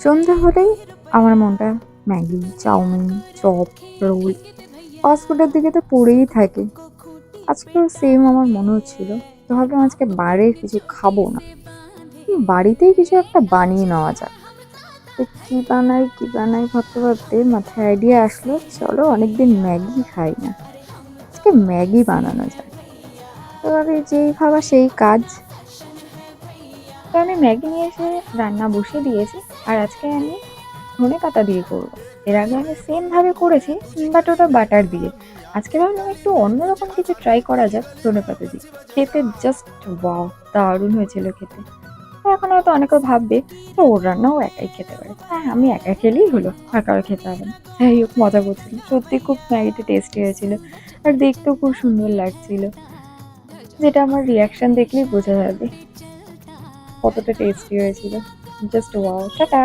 সন্ধে হলেই আমার মনটা ম্যাগি, চাউমিন, চপ, রোল, ফাস্টফুডের দিকে তো পড়েই থাকে। আজকেও সেম আমার মনে হচ্ছিল। তো ভাবলাম আজকে বাইরের কিছু খাবো না, বাড়িতেই কিছু একটা বানিয়ে নেওয়া যাক। তো কি বানাই ভাবতে ভাবতে মাথায় আইডিয়া আসলো, চলো অনেকদিন ম্যাগি খাই না, আজকে ম্যাগি বানানো যায়। তো ভাবি যেই ভাবা সেই কাজ। তো আমি ম্যাগি নিয়ে এসে রান্না বসিয়ে দিয়েছি। আর আজকে আমি ধনেপাতা দিয়ে করবো। এর আগে আমি সেম ভাবে করেছি, বাট ওটা বাটার দিয়ে। আজকে ভাবলাম একটু অন্যরকম কিছু ট্রাই করা যাক ধনেপাতা দিয়ে। খেতে জাস্ট ওয়াও, দারুণ হয়েছিল খেতে। তো এখন হয়তো অনেকে ভাববে যে ওর রান্নাও একাই খেতে পারে। হ্যাঁ, আমি একা খেলেই হলো, আর কারো খেতে হবে না। যাই হোক, মজা করছিল, সত্যি খুব ম্যাগিটা টেস্টি হয়েছিল। আর দেখতেও খুব সুন্দর লাগছিল, যেটা আমার রিয়াকশন দেখলেই বোঝা যাবে কতটা টেস্টি হয়েছিল। Just wow, tata.